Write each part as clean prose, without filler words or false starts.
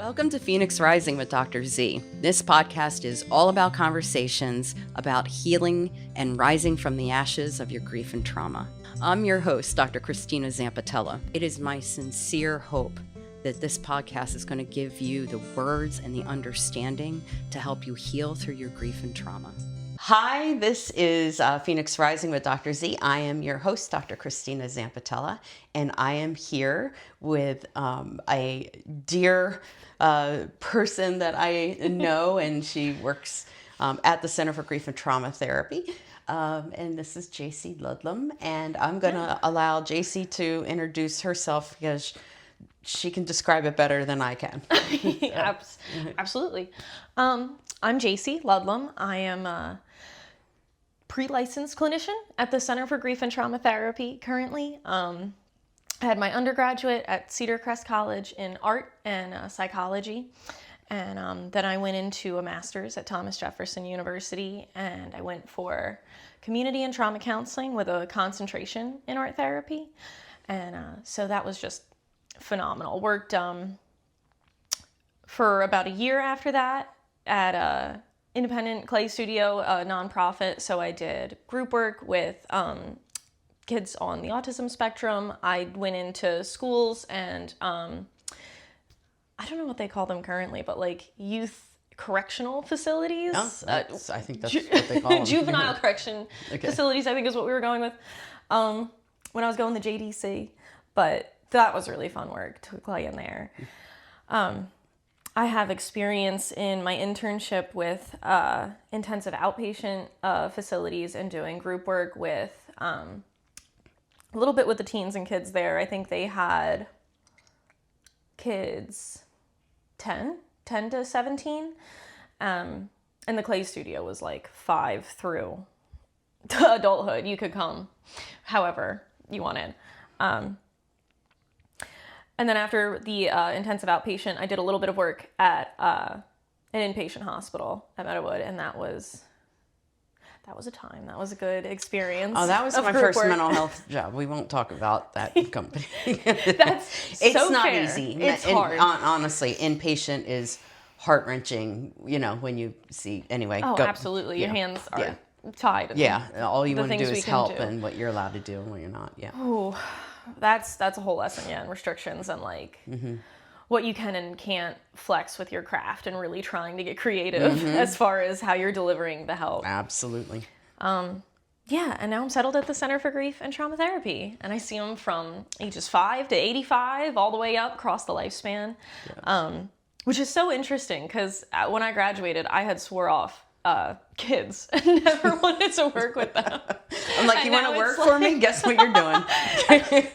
Welcome to Phoenix Rising with Dr. Z. This podcast is all about conversations about healing and rising from the ashes of your grief and trauma. I'm your host, Dr. Christina Zampatella. It is my sincere hope that this podcast is going to give you the words and the understanding to help you heal through your grief and trauma. Hi, this is Phoenix Rising with Dr. Z. I am your host, Dr. Christina Zampatella, and I am here with a dear person that I know, and she works at the Center for Grief and Trauma Therapy. And this is Jacey Ludlam, and I'm going to allow Jacey to introduce herself because she can describe it better than I can. Absolutely. I'm Jacey Ludlam. I am a pre-licensed clinician at the Center for Grief and Trauma Therapy currently. I had my undergraduate at Cedar Crest College in art and psychology. And then I went into a master's at Thomas Jefferson University, and I went for community and trauma counseling with a concentration in art therapy. And so that was just phenomenal. Worked for about a year after that at a independent clay studio, a nonprofit. So I did group work with kids on the autism spectrum. I went into schools and I don't know what they call them currently, but like youth correctional facilities. I think that's what they call them. Juvenile correction facilities, I think is what we were going with when I was going to JDC. But that was really fun work to play in there. I have experience in my internship with intensive outpatient facilities and doing group work with a little bit with the teens and kids there. I think they had kids 10 to 17. And the clay studio was like 5 through to adulthood. You could come however you wanted. And then after the intensive outpatient, I did a little bit of work at an inpatient hospital at Meadowood, and that was a time. That was a good experience. Oh, that was my first mental health job. We won't talk about that company. It's not fair. Easy. It's hard. Honestly, inpatient is heart-wrenching, when you see, anyway. Oh, absolutely. Your hands are tied. All you want to do is help and what you're allowed to do and what you're not, Ooh. That's a whole lesson, and restrictions and what you can and can't flex with your craft and really trying to get creative as far as how you're delivering the help. Absolutely. And now I'm settled at the Center for Grief and Trauma Therapy, and I see them from ages 5 to 85 all the way up across the lifespan, which is so interesting because when I graduated, I had swore off kids and never wanted to work with them. I'm like, you want to work for me? Guess what you're doing?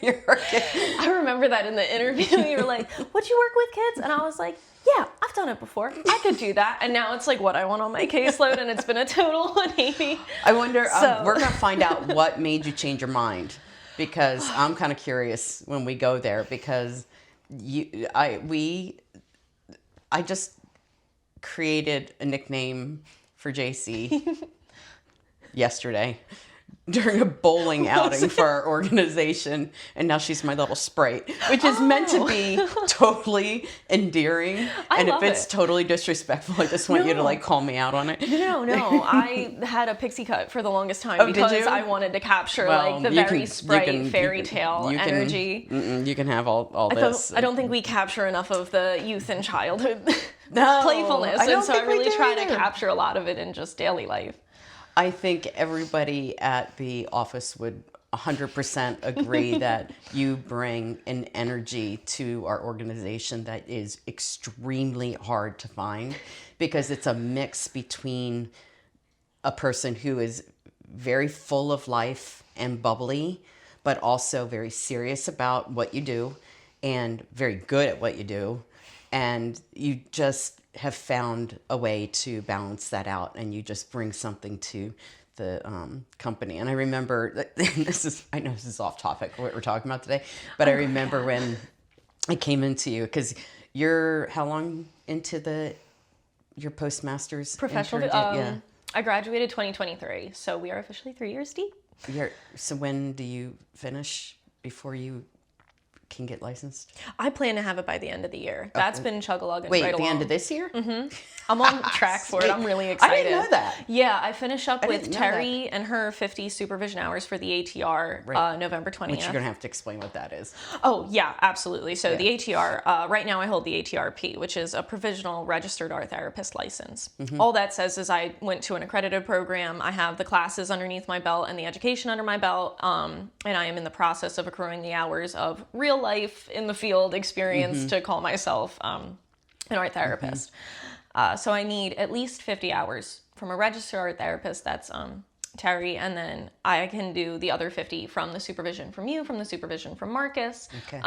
You're working. I remember that in the interview. You were like, would you work with kids? And I was like, yeah, I've done it before. I could do that. And now it's like what I want on my caseload, and it's been a total 180. I wonder, we're going to find out what made you change your mind, because I'm kind of curious when we go there, because I just created a nickname for Jacey yesterday during a bowling outing for our organization, and now she's my little Sprite, which is meant to be totally endearing. And if it's totally disrespectful, I just want you to call me out on it. No. I had a pixie cut for the longest time because I wanted to capture the very Sprite fairy tale energy. You can have all this. I don't think we capture enough of the youth and childhood playfulness, and so I really try to capture a lot of it in just daily life. I think everybody at the office would 100% agree that you bring an energy to our organization that is extremely hard to find, because it's a mix between a person who is very full of life and bubbly, but also very serious about what you do and very good at what you do. And you just have found a way to balance that out, and you just bring something to the company. And I remember, I know this is off topic, what we're talking about today, but I remember when I came into you, because you're how long into your postmaster's? Professional. I graduated 2023, so we are officially 3 years deep. So when do you finish before you can get licensed? I plan to have it by the end of the year. That's been chug-a-lugging Wait, right the along. end of this year? Mm-hmm. I'm on track for it. I'm really excited. I didn't know that. Yeah, I finish up with didn't know Terry and her 50 supervision hours for the ATR November 20th. Which you're going to have to explain what that is. Oh, yeah, absolutely. So the ATR, right now I hold the ATRP, which is a provisional registered art therapist license. All that says is I went to an accredited program. I have the classes underneath my belt and the education under my belt. And I am in the process of accruing the hours of real life in the field experience to call myself an art therapist. So I need at least 50 hours from a registered art therapist. That's Terry, and then I can do the other 50 from the supervision from you, from the supervision from Marcus. Okay.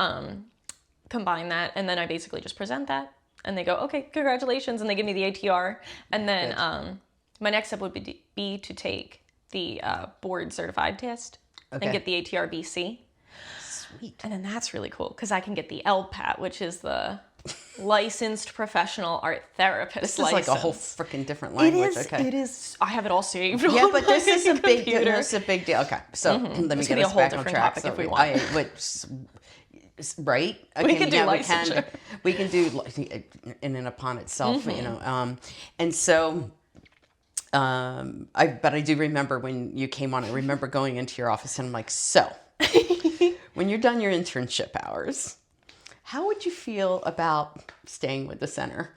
Combine that, and then I basically just present that, and they go, okay, congratulations, and they give me the ATR. And then my next step would be to take the board certified test and get the ATR BC. Sweet. And then that's really cool because I can get the LPAT, which is the licensed professional art therapist. This is license. like a whole freaking different language. It is. I have it all saved. Yeah, but this is a big deal. computer. This is a big deal. Okay, so let me get us back on track. If we want. Right? Okay, we can do licensure. We can do in and upon itself, you know. And so, I do remember when you came on. I remember going into your office and I'm like, so, when you're done your internship hours, how would you feel about staying with the center?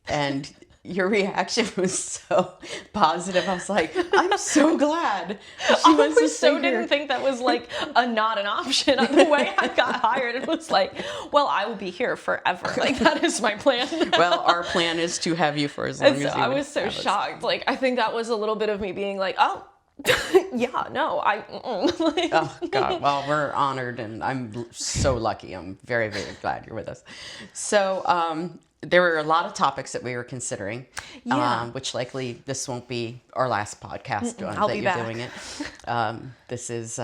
And your reaction was so positive. I was like, I'm so glad she wants to stay here. Didn't think that was like not an option. The way I got hired, it was like, well, I will be here forever. Like that is my plan. Well, our plan is to have you for as long as you I was so shocked. Like I think that was a little bit of me being like, oh. Yeah, no, like. Oh God! Well, we're honored, and I'm so lucky. I'm very, very glad you're with us. So, there were a lot of topics that we were considering, which likely this won't be our last podcast that you're back. doing it. This is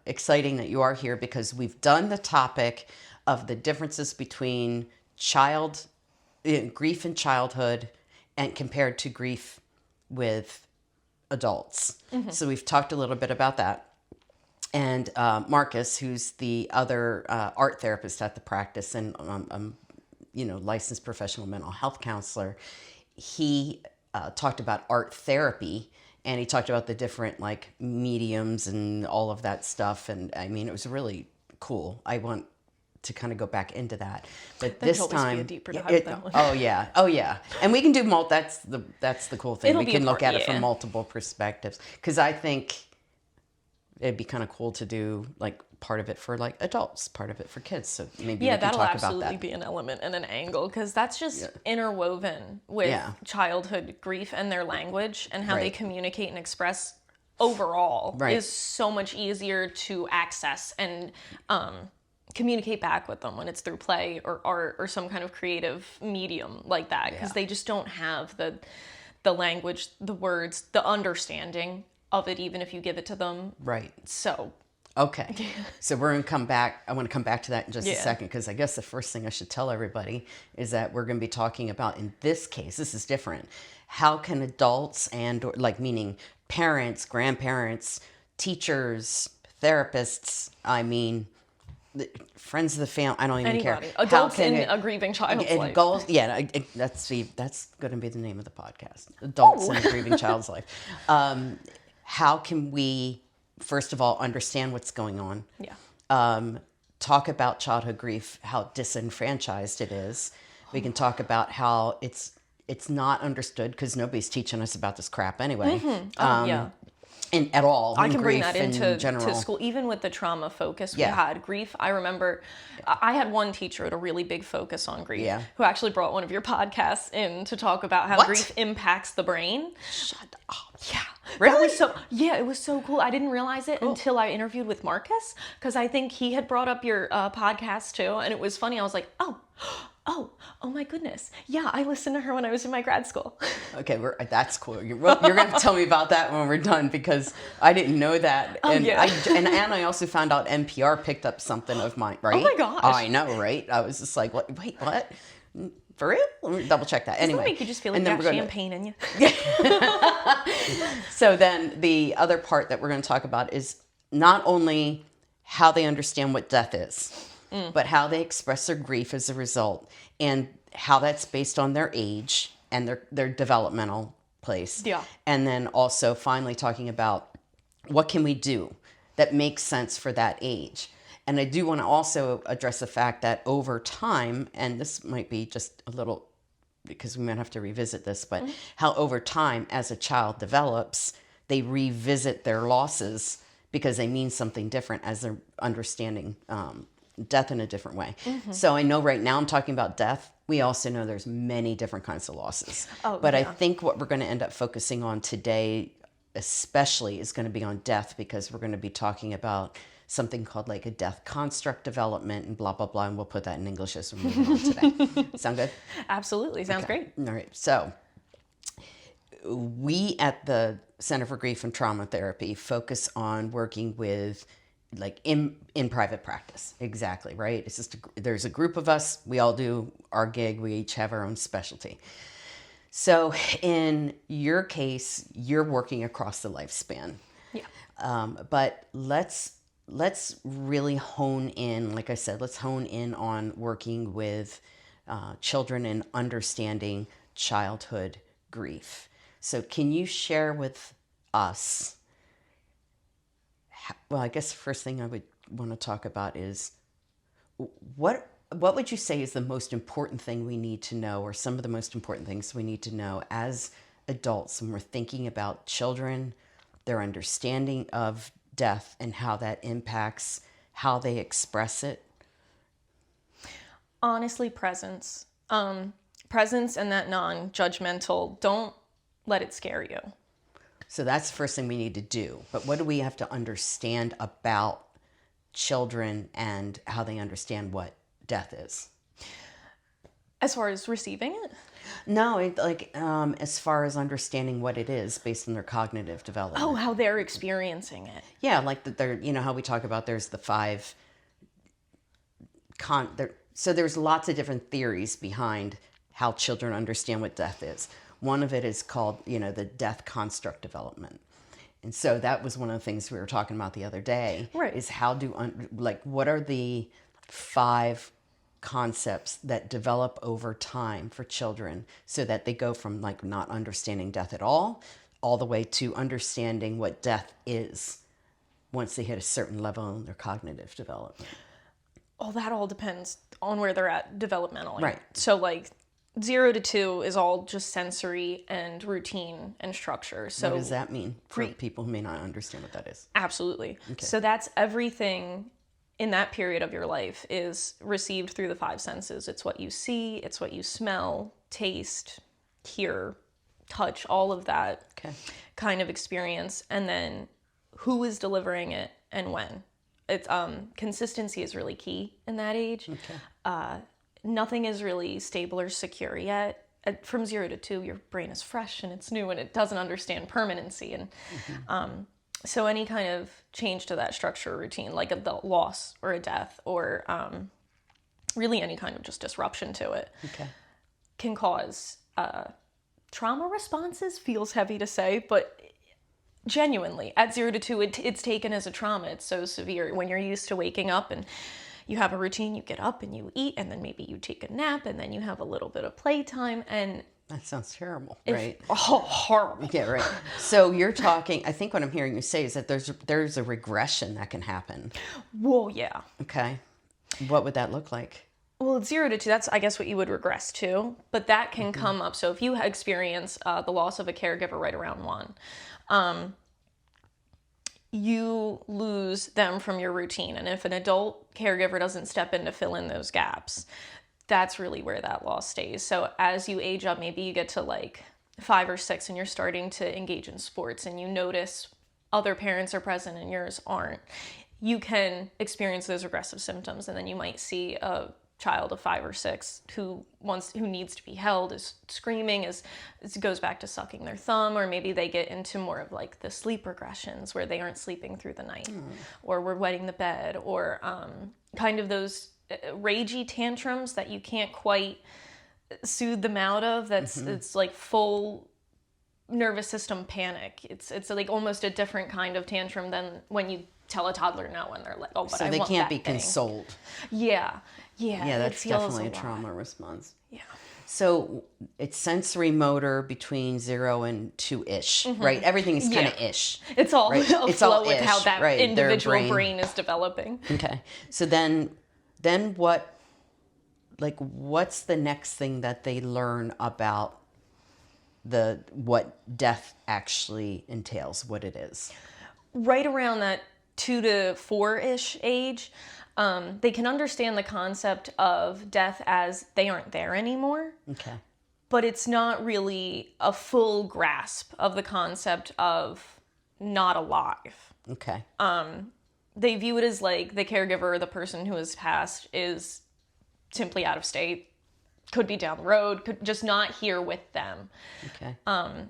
exciting that you are here because we've done the topic of the differences between grief in childhood and compared to grief with adults. So we've talked a little bit about that. And Marcus, who's the other art therapist at the practice and licensed professional mental health counselor, he talked about art therapy, and he talked about the different like mediums and all of that stuff. And I mean, it was really cool. I want to kind of go back into that, but this time, be a deeper dive with that one. oh yeah, and we can do that's the cool thing. We can look at it from multiple perspectives, because I think it'd be kind of cool to do like part of it for like adults, part of it for kids. So maybe we can that'll talk absolutely about that. be an element and an angle, because that's just interwoven with childhood grief and their language and how they communicate and express overall is so much easier to access and communicate back with them when it's through play or art or some kind of creative medium like that, because they just don't have the language, the words, the understanding of it, even if you give it to them. Right. So. Okay. So we're going to come back. I want to come back to that in just a second, because I guess the first thing I should tell everybody is that we're going to be talking about, in this case, this is different. How can adults meaning parents, grandparents, teachers, therapists, friends of the family, I don't even care. Adults in a grieving child's life. That's going to be the name of the podcast. Adults in a grieving child's life. How can we, first of all, understand what's going on? Yeah. Talk about childhood grief, how disenfranchised it is. We can talk about how it's not understood because nobody's teaching us about this crap anyway. And at all. I can bring that into to school, even with the trauma focus we had. Grief, I remember I had one teacher with a really big focus on grief who actually brought one of your podcasts in to talk about how grief impacts the brain. Shut up. Yeah. Really? It was so cool. I didn't realize it until I interviewed with Marcus, because I think he had brought up your podcast too. And it was funny. I was like, oh my goodness. Yeah, I listened to her when I was in my grad school. Okay, that's cool. You're going to tell me about that when we're done, because I didn't know that. And I also found out NPR picked up something of mine, right? Oh my gosh. Oh, I know, right? I was just like, wait, what? For real? Let me double check that. Doesn't that make you just feel like you got champagne in you? So then the other part that we're going to talk about is not only how they understand what death is, but how they express their grief as a result, and how that's based on their age and their developmental place. Yeah. And then also finally talking about what can we do that makes sense for that age. And I do want to also address the fact that over time, and this might be just a little, because we might have to revisit this, but how over time, as a child develops, they revisit their losses because they mean something different as they're understanding death in a different way. So I know right now I'm talking about death. We also know there's many different kinds of losses. But I think what we're going to end up focusing on today, especially, is going to be on death, because we're going to be talking about something called like a death construct development and blah, blah, blah. And we'll put that in English as we're moving on today. Sound good? Absolutely. Sounds great. All right. So we at the Center for Grief and Trauma Therapy focus on working with like in private practice. Exactly. Right. It's just, there's a group of us. We all do our gig. We each have our own specialty. So in your case, you're working across the lifespan. Yeah. But let's really hone in, like I said, let's hone in on working with children and understanding childhood grief. So can you share with us, well, I guess the first thing I would want to talk about is what would you say is the most important thing we need to know, or some of the most important things we need to know as adults when we're thinking about children, their understanding of death, and how that impacts how they express it? Honestly, presence. Presence and that non-judgmental. Don't let it scare you. So that's the first thing we need to do. But what do we have to understand about children and how they understand what death is? As far as receiving it? No, as far as understanding what it is based on their cognitive development. Oh, how they're experiencing it. Yeah, like how we talk about there's the five. So there's lots of different theories behind how children understand what death is. One of it is called, the death construct development. And so that was one of the things we were talking about the other day. Right. Is what are the 5 concepts that develop over time for children, so that they go from like not understanding death at all the way to understanding what death is once they hit a certain level in their cognitive development. Oh, that all depends on where they're at developmentally. Right. So like 0 to 2 is all just sensory and routine and structure. So what does that mean for people who may not understand what that is? Absolutely. Okay. So that's everything in that period of your life is received through the 5 senses. It's what you see, it's what you smell, taste, hear, touch, all of that kind of experience. And then who is delivering it and when. It's consistency is really key in that age. Okay. Nothing is really stable or secure yet. From 0 to 2, your brain is fresh and it's new and it doesn't understand permanency. And so any kind of change to that structure or routine, like a loss or a death or really any kind of just disruption to it, can cause trauma responses. Feels heavy to say, but genuinely, at 0 to 2, it's taken as a trauma. It's so severe. When you're used to waking up and you have a routine, you get up and you eat, and then maybe you take a nap, and then you have a little bit of playtime, and that sounds terrible, right? Oh, horrible. Yeah, right. So you're talking, I think what I'm hearing you say is that there's a regression that can happen. Well, yeah. Okay. What would that look like? Well, it's 0 to 2, that's, I guess, what you would regress to, but that can come up. So if you experience the loss of a caregiver right around 1, you lose them from your routine. And if an adult caregiver doesn't step in to fill in those gaps, that's really where that loss stays. So as you age up, maybe you get to like 5 or 6 and you're starting to engage in sports and you notice other parents are present and yours aren't. You can experience those regressive symptoms, and then you might see a child of 5 or 6 who needs to be held, is screaming, it goes back to sucking their thumb, or maybe they get into more of like the sleep regressions where they aren't sleeping through the night, or we're wetting the bed, or kind of those ragey tantrums that you can't quite soothe them out of. It's like full nervous system panic. It's like almost a different kind of tantrum than when you tell a toddler no when they're like, oh, but so I they want can't that be thing. consoled. Yeah. Yeah, that's definitely a lot. trauma response. Yeah. So it's sensory motor between 0 and 2-ish, right? Everything is kind of ish. It's all right? it's all with how that right? individual brain is developing. Okay. So then what, like, what's the next thing that they learn about what death actually entails, what it is? Right around that 2 to 4-ish age, they can understand the concept of death as they aren't there anymore. Okay. But it's not really a full grasp of the concept of not alive. Okay. They view it as like the caregiver, the person who has passed, is simply out of state, could be down the road, could just not here with them. Okay. Sometimes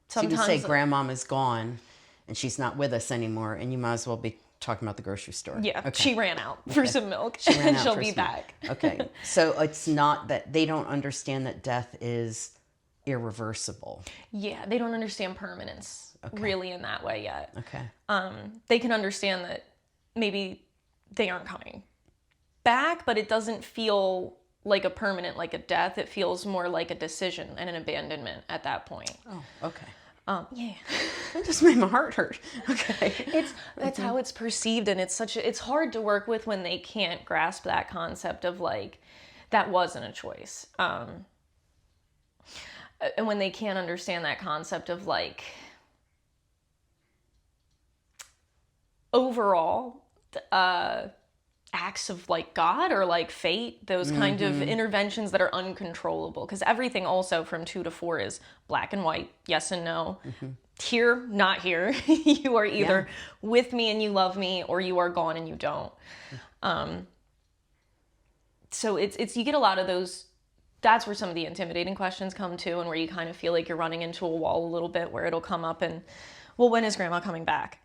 so you can say grandmama's gone and she's not with us anymore, and you might as well be talking about the grocery store. Yeah, okay. She ran out for some milk. She ran out She'll for be some back. Okay. So it's not that they don't understand that death is irreversible. Yeah, they don't understand permanence really in that way yet. Okay. They can understand that maybe they aren't coming back, but it doesn't feel like a permanent, like a death. It feels more like a decision and an abandonment at that point. Oh, okay. Yeah. That just made my heart hurt. Okay. That's how it's perceived, and it's hard to work with when they can't grasp that concept of like that wasn't a choice. And when they can't understand that concept of like overall acts of like God or like fate, those kind of interventions that are uncontrollable, because everything also from 2 to 4 is black and white, yes and no. Here, not here. You are either with me and you love me, or you are gone and you don't. So it's you get a lot of those. That's where some of the intimidating questions come to, and where you kind of feel like you're running into a wall a little bit, where it'll come up and, well, when is grandma coming back?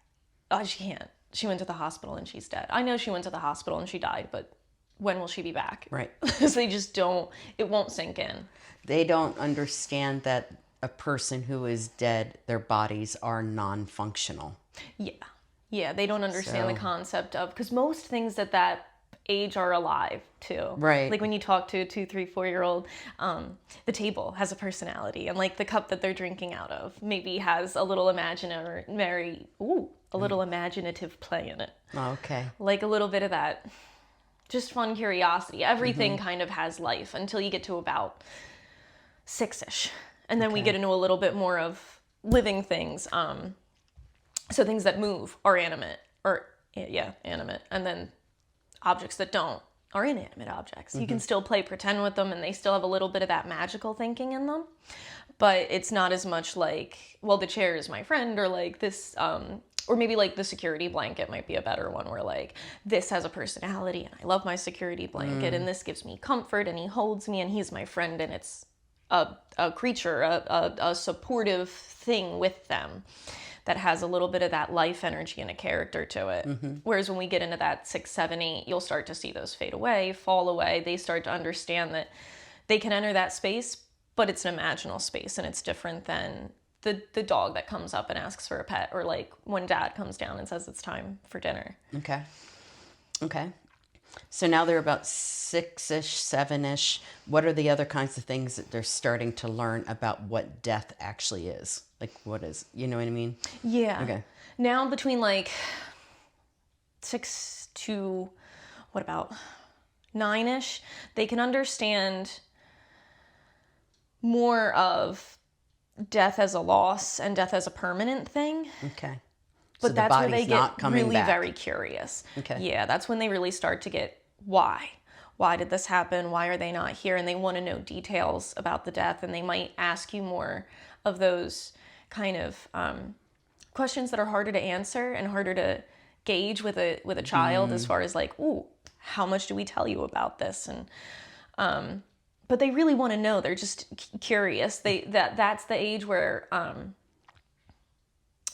Oh, she can't. She went to the hospital and she's dead. I know she went to the hospital and she died, but when will she be back? Right. So they just don't, it won't sink in. They don't understand that a person who is dead, their bodies are non-functional. Yeah. Yeah, they don't understand the concept of, because most things at that age are alive too. Right. Like when you talk to a 2, 3, 4-year-old, the table has a personality, and like the cup that they're drinking out of maybe has a little imaginative play in it. Oh, okay. Like a little bit of that just fun curiosity. Everything kind of has life until you get to about 6-ish. And then we get into a little bit more of living things. So things that move are animate, animate. And then objects that don't are inanimate objects. You can still play pretend with them, and they still have a little bit of that magical thinking in them. But it's not as much like, well, the chair is my friend, or like this, or maybe like the security blanket might be a better one, where like this has a personality and I love my security blanket and this gives me comfort and he holds me and he's my friend, and it's a creature, a supportive thing with them that has a little bit of that life energy and a character to it. Whereas when we get into that 6, 7, 8, you'll start to see those fade away, fall away. They start to understand that they can enter that space, but it's an imaginal space, and it's different than the dog that comes up and asks for a pet, or like when dad comes down and says it's time for dinner. Okay. So now they're about 6-ish, 7-ish. What are the other kinds of things that they're starting to learn about what death actually is? Like, what is, you know what I mean? Yeah. Okay. Now between like 6 to, what about 9-ish, they can understand more of death as a loss and death as a permanent thing. Okay. But so that's where they get really back. very curious. Okay. Yeah, that's when they really start to get why. Why did this happen? Why are they not here? And they want to know details about the death, and they might ask you more of those kind of questions that are harder to answer and harder to gauge with a child, as far as like, ooh, how much do we tell you about this? And but they really want to know. They're just curious. That's the age where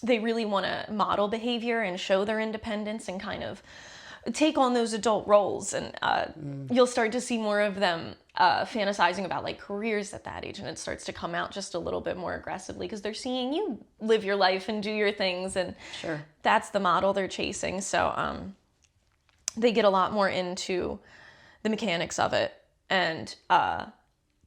they really want to model behavior and show their independence and kind of take on those adult roles, and you'll start to see more of them fantasizing about like careers at that age, and it starts to come out just a little bit more aggressively because they're seeing you live your life and do your things, and Sure. that's the model they're chasing. So they get a lot more into the mechanics of it and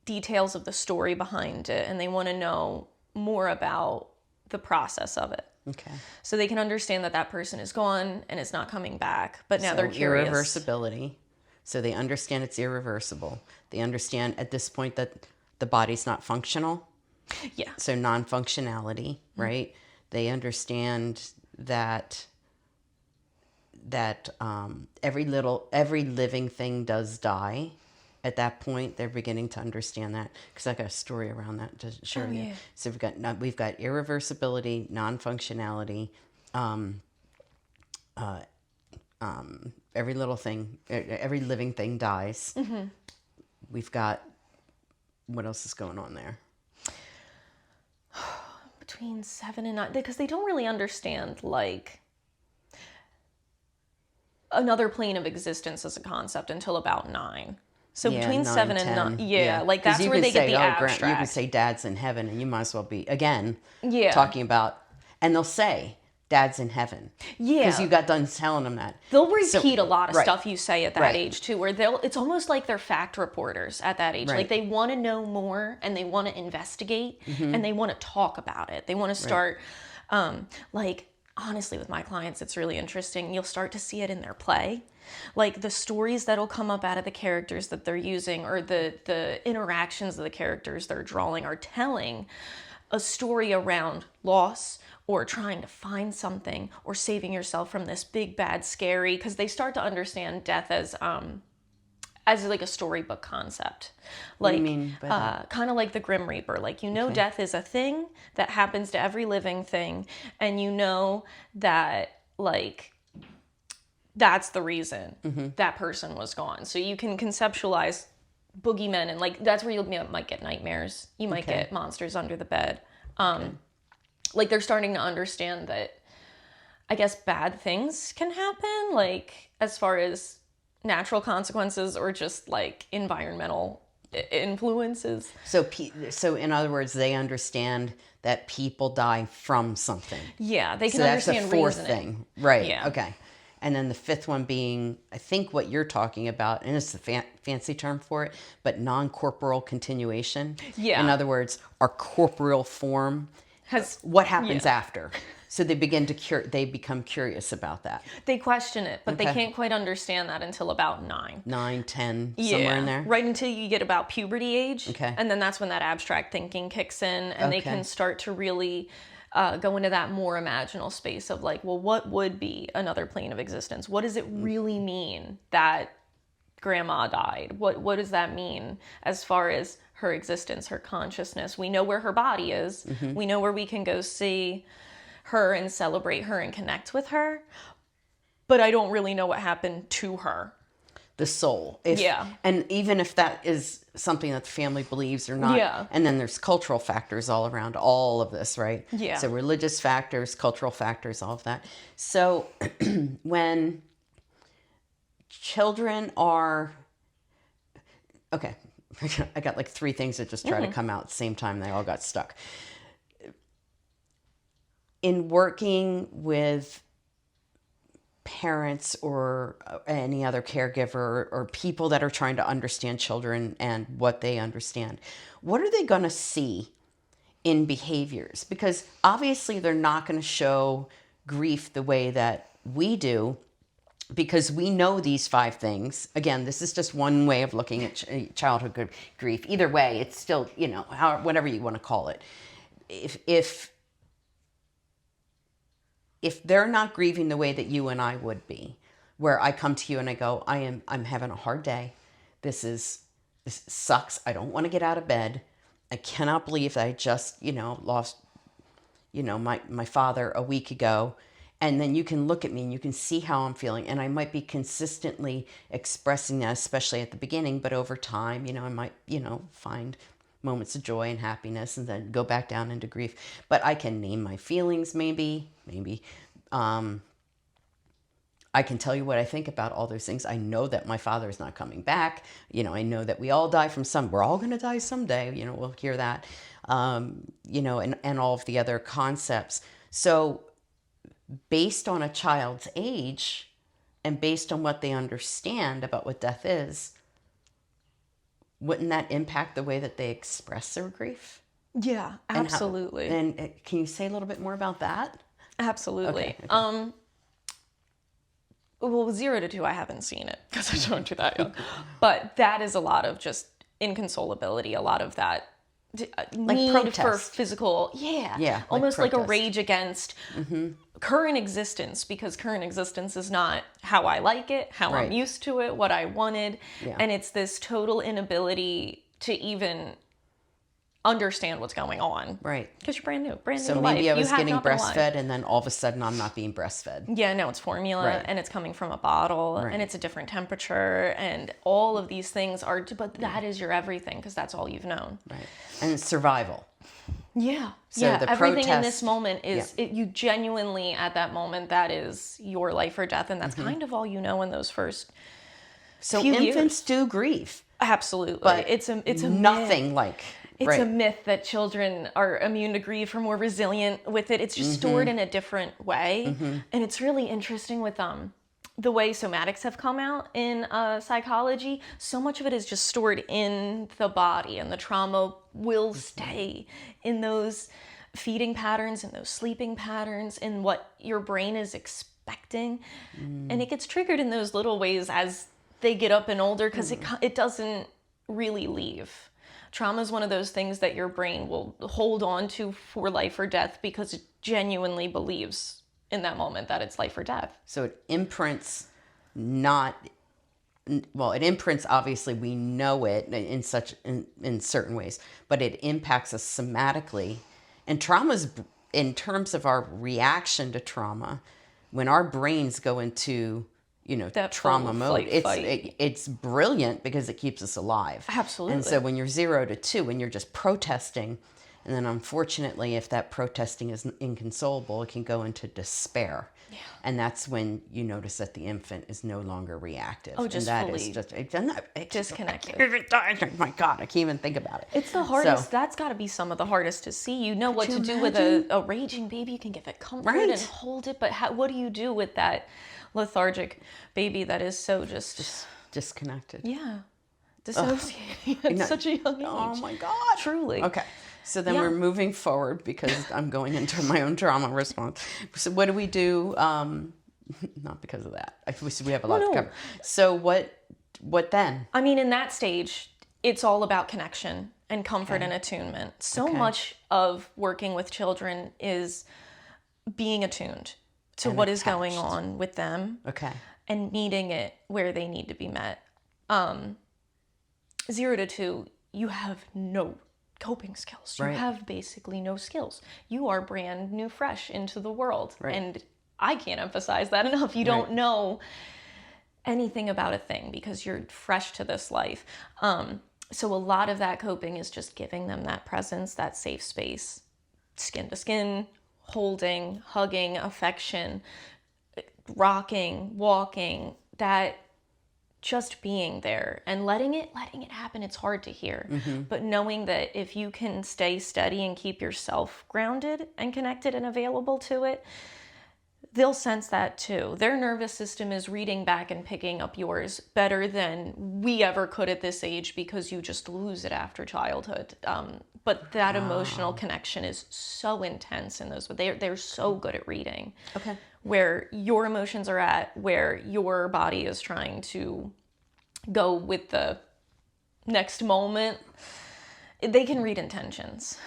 details of the story behind it, and they want to know more about the process of it. Okay. So they can understand that that person is gone and it's not coming back, but now they're curious. Irreversibility. So they understand it's irreversible. They understand at this point that the body's not functional. Yeah. So non-functionality, right? They understand that every living thing does die. At that point, they're beginning to understand that, because I got a story around that to share you. Yeah. So we've got irreversibility, non-functionality, every little thing, every living thing dies. Mm-hmm. We've got, what else is going on there? Between 7 and 9, because they don't really understand like another plane of existence as a concept until about 9. So between 7 and 9, like that's where they get the abstract. You can say dad's in heaven, and you might as well be, again, Yeah. talking about, and they'll say, dad's in heaven. Yeah. Because you got done telling them that. They'll repeat a lot of right. stuff you say at that Right. age too, where it's almost like they're fact reporters at that age. Right. Like they want to know more, and they want to investigate, and they want to talk about it. They want to start, like, honestly, with my clients, it's really interesting. You'll start to see it in their play. Like the stories that'll come up out of the characters that they're using, or the interactions of the characters they're drawing, are telling a story around loss, or trying to find something, or saving yourself from this big, bad, scary, because they start to understand death as like a storybook concept. Like, what do you mean by that? Kind of like the Grim Reaper. Like, death is a thing that happens to every living thing, and you know that, like, that's the reason that person was gone. So you can conceptualize boogeymen, and like that's where you might get nightmares. You might get monsters under the bed. Like they're starting to understand that, I guess, bad things can happen, like as far as natural consequences or just like environmental influences. So in other words, they understand that people die from something. Yeah, they can So that's understand the fourth reasoning. thing. Right. Yeah. Okay. And then the fifth one being, I think what you're talking about, and it's the fancy term for it, but non-corporeal continuation. Yeah. In other words, our corporeal form, what happens after. So they become curious about that. They question it, but they can't quite understand that until about 9. 9, 10, somewhere in there. Right until you get about puberty age. Okay. And then that's when that abstract thinking kicks in, and they can start to really go into that more imaginal space of like, well, what would be another plane of existence? What does it really mean that grandma died? What does that mean as far as her existence, her consciousness? We know where her body is. Mm-hmm. We know where we can go see her and celebrate her and connect with her. But I don't really know what happened to her. The soul. And even if that is something that the family believes or not. Yeah. And then there's cultural factors all around all of this, right? Yeah. So religious factors, cultural factors, all of that. So when children are... Okay. I got like 3 things that just try to come out at the same time. They all got stuck. In working with parents or any other caregiver or people that are trying to understand children and what they understand, what are they going to see in behaviors? Because obviously they're not going to show grief the way that we do, because we know these 5 things. Again, this is just one way of looking at childhood grief. Either way, it's still, whatever you want to call it. If they're not grieving the way that you and I would be, where I come to you and I go, I'm having a hard day. This sucks. I don't want to get out of bed. I cannot believe that I just, lost, my father a week ago. And then you can look at me and you can see how I'm feeling. And I might be consistently expressing that, especially at the beginning, but over time, I might, find moments of joy and happiness and then go back down into grief. But I can name my feelings, maybe. I can tell you what I think about all those things. I know that my father is not coming back. I know that we all die we're all going to die someday. We'll hear that, and all of the other concepts. So based on a child's age and based on what they understand about what death is, wouldn't that impact the way that they express their grief? Yeah, absolutely. And can you say a little bit more about that? Absolutely. Okay. Well, 0 to 2, I haven't seen it because I don't do that young. But that is a lot of just inconsolability, a lot of that need protest. For physical, almost like a rage against current existence, because current existence is not how I like it, how I'm used to it, what I wanted. Yeah. And it's this total inability to even understand what's going on. Right. Because you're brand new So maybe I was getting breastfed and then all of a sudden I'm not being breastfed. Yeah, no, it's formula and it's coming from a bottle and it's a different temperature and all of these things are, but that is your everything because that's all you've known. Right. And it's survival. Yeah. So the everything in this moment is, you genuinely at that moment, that is your life or death. And that's kind of all you know in those first few infants years. Do grieve. Absolutely. But it's a nothing myth. like... It's a myth that children are immune to grief or more resilient with it. It's just stored in a different way. And it's really interesting with the way somatics have come out in psychology. So much of it is just stored in the body, and the trauma will stay in those feeding patterns and those sleeping patterns and what your brain is expecting. And it gets triggered in those little ways as they get up and older because it doesn't really leave. Trauma is one of those things that your brain will hold on to for life or death because it genuinely believes in that moment that it's life or death. So it imprints it imprints, obviously we know it in certain ways, but it impacts us somatically. And trauma's, in terms of our reaction to trauma, when our brains go into that trauma mode, it's brilliant because it keeps us alive. Absolutely. And so when you're 0 to 2, when you're just protesting, and then unfortunately, if that protesting is inconsolable, it can go into despair. Yeah. And that's when you notice that the infant is no longer reactive. Oh, just and that fully is just disconnected. Oh my God, I can't even think about it. It's the hardest. That's got to be some of the hardest to see. You know what to do with a raging baby. You can give it comfort and hold it, but what do you do with that lethargic baby that is so just disconnected? Yeah. Dissociating at such a young age. Oh my God. Truly. Okay. So then we're moving forward because I'm going into my own trauma response. So what do we do? Not because of that. We have a lot to cover. So what then? I mean, in that stage, it's all about connection and comfort and attunement. So much of working with children is being attuned to what is going on with them. Okay. And meeting it where they need to be met. 0 to 2, you have no coping skills. You have basically no skills. You are brand new, fresh into the world. Right. And I can't emphasize that enough. You don't know anything about a thing because you're fresh to this life. So a lot of that coping is just giving them that presence, that safe space, skin to skin, holding, hugging, affection, rocking, walking, that just being there and letting it happen. It's hard to hear, but knowing that if you can stay steady and keep yourself grounded and connected and available to it, they'll sense that too. Their nervous system is reading back and picking up yours better than we ever could at this age because you just lose it after childhood. But that emotional connection is so intense in those. They're so good at reading. Okay. Where your emotions are at, where your body is trying to go with the next moment. They can read intentions.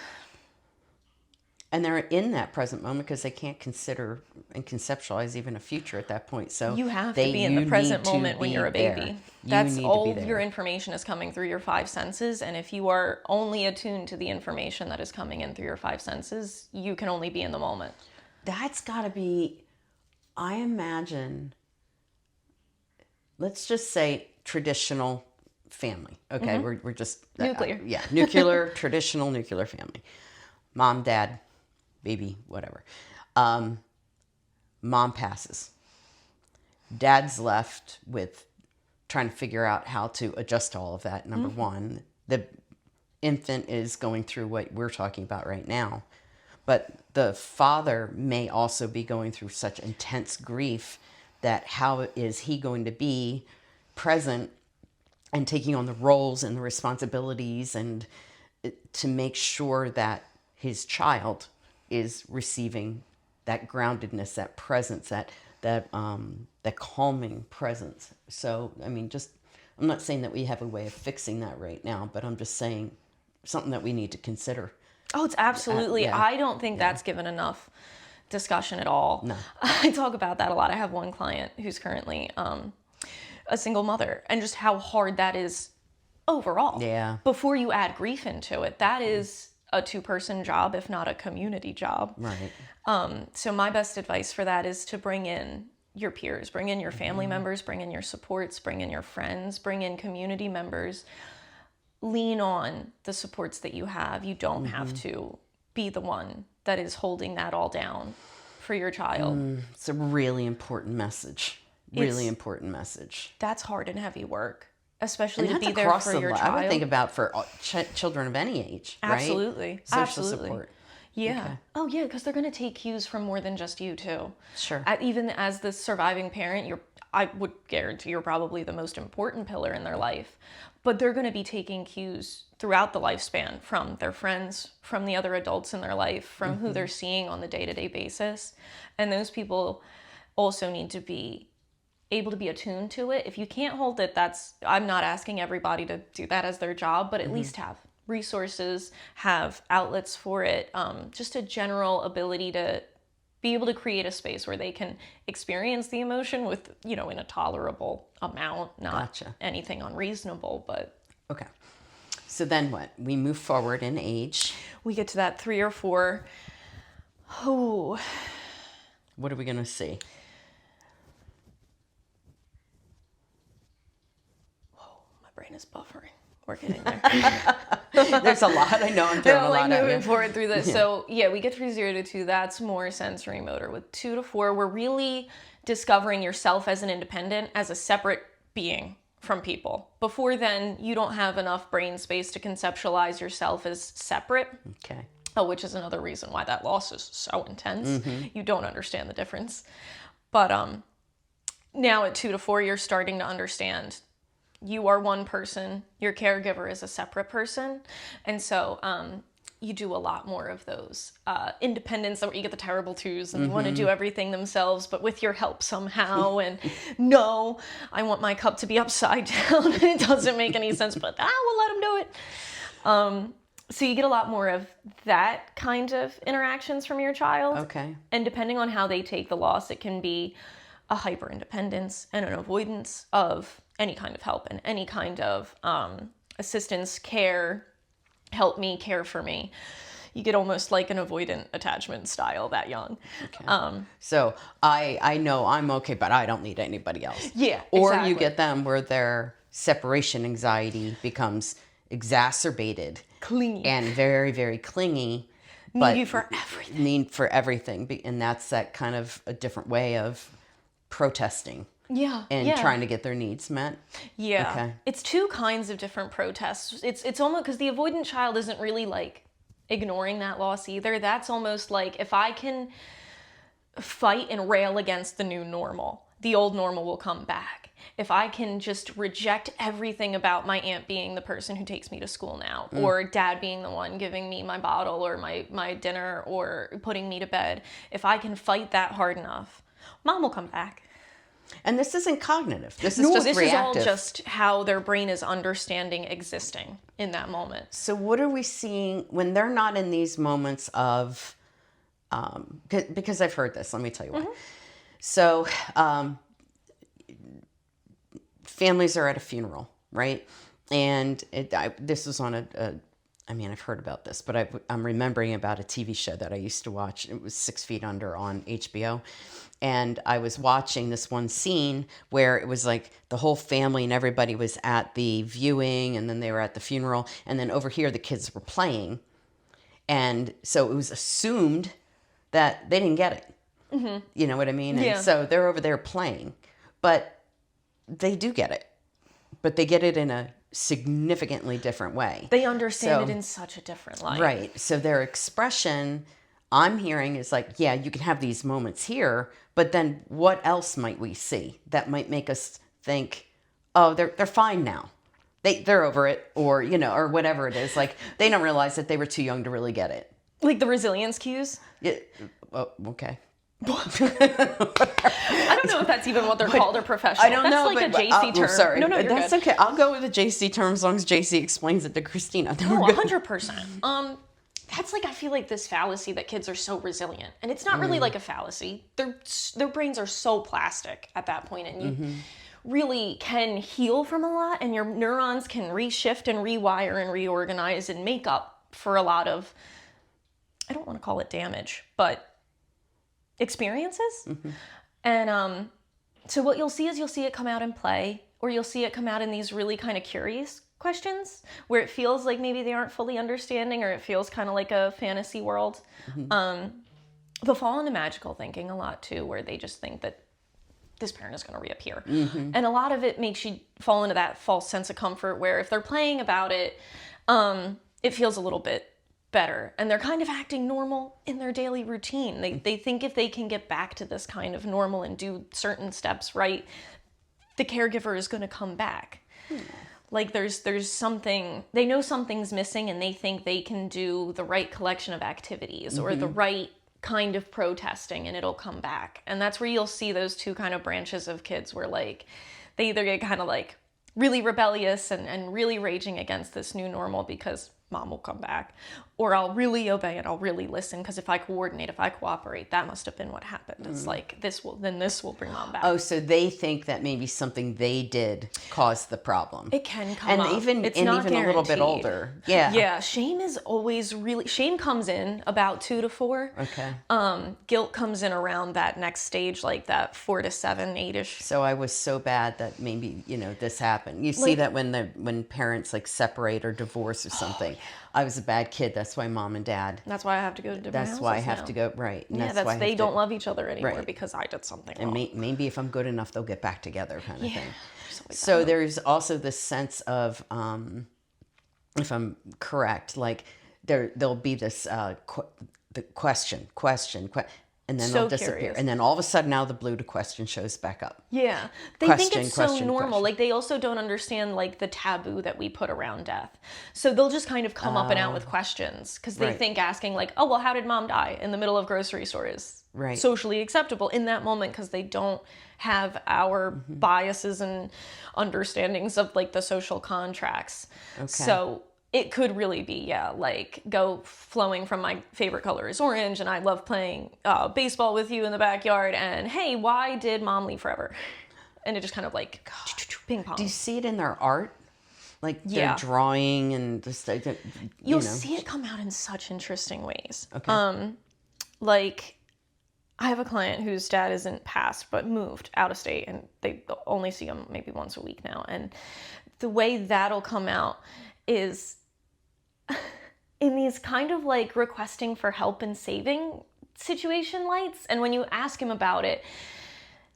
And they're in that present moment because they can't consider and conceptualize even a future at that point. So you have to be in the present moment when you're a baby. That's all of your information is coming through your 5 senses. And if you are only attuned to the information that is coming in through your 5 senses, you can only be in the moment. That's got to be, I imagine, let's just say traditional family. Okay, we're just nuclear. Nuclear, traditional nuclear family. Mom, dad, baby, whatever. Mom passes. dad's left with trying to figure out how to adjust to all of that. Number one, the infant is going through what we're talking about right now, but the father may also be going through such intense grief that how is he going to be present and taking on the roles and the responsibilities and to make sure that his child is receiving that groundedness, that presence, that calming presence. So, I mean, I'm not saying that we have a way of fixing that right now, but I'm just saying something that we need to consider. Oh, it's absolutely. Yeah. I don't think that's given enough discussion at all. No. I talk about that a lot. I have one client who's currently a single mother, and just how hard that is overall. Yeah. Before you add grief into it, that is a two-person job, if not a community job. Right. So my best advice for that is to bring in your peers, bring in your family members, bring in your supports, bring in your friends, bring in community members. Lean on the supports that you have. You don't have to be the one that is holding that all down for your child. It's a really important message. Really important message. That's hard and heavy work, especially to be there across for the your board. child. I would think about for children of any age, right? Absolutely. Social Absolutely. support. Yeah. Okay. Oh, yeah, because they're going to take cues from more than just you, too. Sure. Even as the surviving parent, I would guarantee you're probably the most important pillar in their life. But they're going to be taking cues throughout the lifespan from their friends, from the other adults in their life, from who they're seeing on the day-to-day basis. And those people also need to be able to be attuned to it. If you can't hold it, I'm not asking everybody to do that as their job, but at least have resources, have outlets for it, just a general ability to be able to create a space where they can experience the emotion with, in a tolerable amount, not anything unreasonable, but... Okay. So then what? We move forward in age. We get to that 3 or 4. Oh. What are we going to see? Whoa, my brain is buffering. We're getting there. There's a lot. I know I'm doing a lot. Moving forward through this. Yeah. So we get through 0 to 2. That's more sensory motor. With 2 to 4, we're really discovering yourself as an independent, as a separate being from people. Before then, you don't have enough brain space to conceptualize yourself as separate. Okay. Which is another reason why that loss is so intense. You don't understand the difference. But now at 2 to 4, you're starting to understand you are one person, your caregiver is a separate person. And so you do a lot more of those independence, where you get the terrible twos and want to do everything themselves, but with your help somehow. And no, I want my cup to be upside down. It doesn't make any sense, but we'll let them do it. So you get a lot more of that kind of interactions from your child. Okay. And depending on how they take the loss, it can be a hyper-independence and an avoidance of any kind of help and any kind of assistance, care, help me, care for me. You get almost like an avoidant attachment style that young. Okay. So I know I'm okay, but I don't need anybody else. Yeah, Or exactly. you get them where their separation anxiety becomes exacerbated. Clingy. And very, very clingy. Need you for everything. Need for everything. And that's that kind of a different way of protesting. Yeah. And trying to get their needs met. Yeah. Okay. It's 2 kinds of different protests. It's almost, because the avoidant child isn't really like ignoring that loss either. That's almost like, if I can fight and rail against the new normal, the old normal will come back. If I can just reject everything about my aunt being the person who takes me to school now, or dad being the one giving me my bottle or my dinner or putting me to bed, if I can fight that hard enough, mom will come back. And this isn't cognitive. This is just reactive. This is all just how their brain is understanding existing in that moment. So what are we seeing when they're not in these moments of, because I've heard this, let me tell you why. So families are at a funeral, right? And this was on I've heard about this, but I'm remembering about a TV show that I used to watch. It was 6 Feet Under on HBO. And I was watching this one scene where it was like the whole family and everybody was at the viewing, and then they were at the funeral. And then over here, the kids were playing. And so it was assumed that they didn't get it. You know what I mean? Yeah. And so they're over there playing. but they do get it. But they get it in a significantly different way. They understand it in such a different light. Right. So their expression, I'm hearing, is like, yeah, you can have these moments here, but then what else might we see that might make us think, oh, they're fine now. They're over it, or, or whatever it is. Like, they don't realize that they were too young to really get it. Like the resilience cues? Yeah. Oh, okay. I don't know if that's even what they're called or professional. I don't know. That's like a Jacey term. Sorry. No, you're that's good. Okay. I'll go with the Jacey term as long as Jacey explains it to Christina. Oh, 100%. That's like, I feel like this fallacy that kids are so resilient. And it's not really like a fallacy. Their brains are so plastic at that point, and you really can heal from a lot, and your neurons can reshift and rewire and reorganize and make up for a lot of, I don't want to call it damage, but experiences. And so what you'll see it come out in play, or you'll see it come out in these really kind of curious questions where it feels like maybe they aren't fully understanding, or it feels kind of like a fantasy world. They'll fall into magical thinking a lot too, where they just think that this parent is going to reappear. And a lot of it makes you fall into that false sense of comfort where if they're playing about it, it feels a little bit better, and they're kind of acting normal in their daily routine. They think if they can get back to this kind of normal and do certain steps right, the caregiver is going to come back. Like there's something, they know something's missing, and they think they can do the right collection of activities or the right kind of protesting and it'll come back. And that's where you'll see those two kind of branches of kids where like they either get kind of like really rebellious and really raging against this new normal because mom will come back, or I'll really obey and I'll really listen because if I coordinate, if I cooperate, that must have been what happened. It's like this will bring mom back. Oh, so they think that maybe something they did caused the problem. It can come up. Even it's and not even guaranteed. A little bit older. Yeah. Yeah. Shame is always shame comes in about 2 to 4. Okay. Guilt comes in around that next stage, like that 4 to 7, 8-ish. So I was so bad that maybe, this happened. You see that when parents like separate or divorce or something. I was a bad kid. That's why mom and dad. That's why I have to go to different houses. That's why I have to go, right. And yeah, that's why they don't love each other anymore because I did something wrong. And maybe if I'm good enough, they'll get back together kind of thing. So there's also this sense of, if I'm correct, like there'll be this the question, and then they'll disappear. Curious. And then all of a sudden, out of the blue, the question shows back up. Yeah. They think it's so normal. Like, they also don't understand, like, the taboo that we put around death. So they'll just kind of come up and out with questions because they think asking, like, oh, well, how did mom die in the middle of grocery store is socially acceptable in that moment because they don't have our biases and understandings of, like, the social contracts. Okay. So it could really be, like go flowing from my favorite color is orange and I love playing baseball with you in the backyard and hey, why did mom leave forever? And it just kind of like ping pong. Do you see it in their art? Like their drawing and just You'll see it come out in such interesting ways. Okay. Like I have a client whose dad isn't passed but moved out of state and they only see him maybe once a week now. And the way that'll come out is in these kind of like requesting for help and saving situation lights. And when you ask him about it,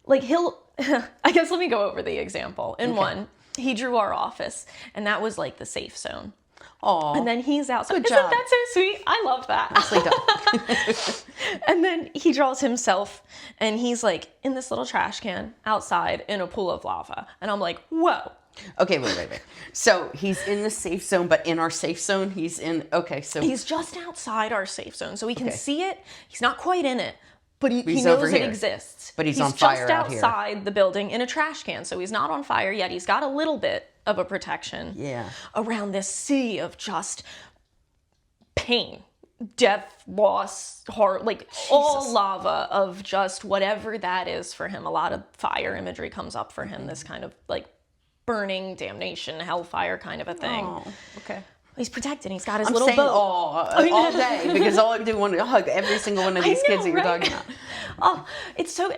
like I guess let me go over the example. In one, he drew our office and that was like the safe zone. Oh, and then he's outside. Good job. Isn't that so sweet? I love that. Nicely done. And then he draws himself and he's like in this little trash can outside in a pool of lava. And I'm like, whoa. Okay, wait. So he's in the safe zone, but in our safe zone, he's just outside our safe zone, so we can see it. He's not quite in it, but he knows it exists. But he's on fire out here. He's just outside the building in a trash can, so he's not on fire yet. He's got a little bit of a protection around this sea of just pain, death, loss, horror, like all lava of just whatever that is for him. A lot of fire imagery comes up for him, this kind of like burning, damnation, hellfire kind of a thing. Oh, okay. He's protected. He's got his little boat. All day because all I do want to hug every single one of these kids that you're talking about. Oh, it's so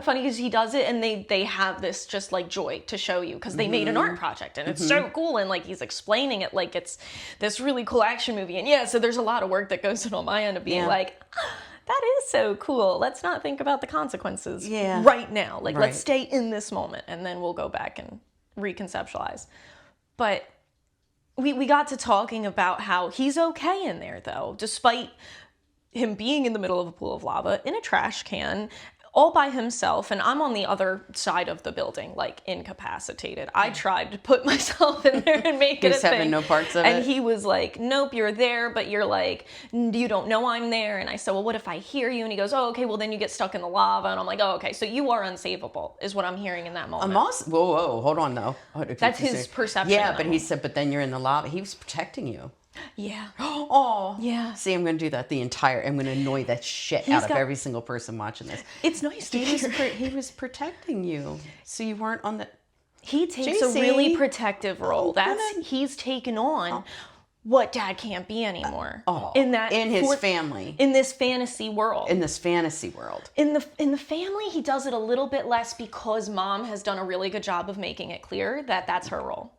funny because he does it and they have this just like joy to show you because they made an art project and it's so cool and like he's explaining it like it's this really cool action movie and so there's a lot of work that goes in on my end of being like, that is so cool. Let's not think about the consequences Yeah. right now. Like, Right. let's stay in this moment, and then we'll go back and reconceptualize. But we got to talking about how he's okay in there, though, despite him being in the middle of a pool of lava in a trash can all by himself, and I'm on the other side of the building, like incapacitated. I tried to put myself in there and make it a He's having thing. no parts of and it? he was like, nope, you're there, but you're like, you don't know I'm there. And I said, well, what if I hear you? And he goes, oh, okay, well then you get stuck in the lava. And I'm like, oh, okay, so you are unsavable, is what I'm hearing in that moment. I'm also, whoa, hold on though. That's his perception. Yeah, of but it. he said, but then you're in the lava. He was protecting you. Yeah. Oh, Yeah. See, I'm going to do that I'm going to annoy that shit out of every single person watching this. It's nice to hear. He was protecting you, so you weren't on the. He takes Jacey. a really protective role. Oh, He's taken on what dad can't be anymore. in his family. In this fantasy world. In this fantasy world. In the family, he does it a little bit less because mom has done a really good job of making it clear that that's her role.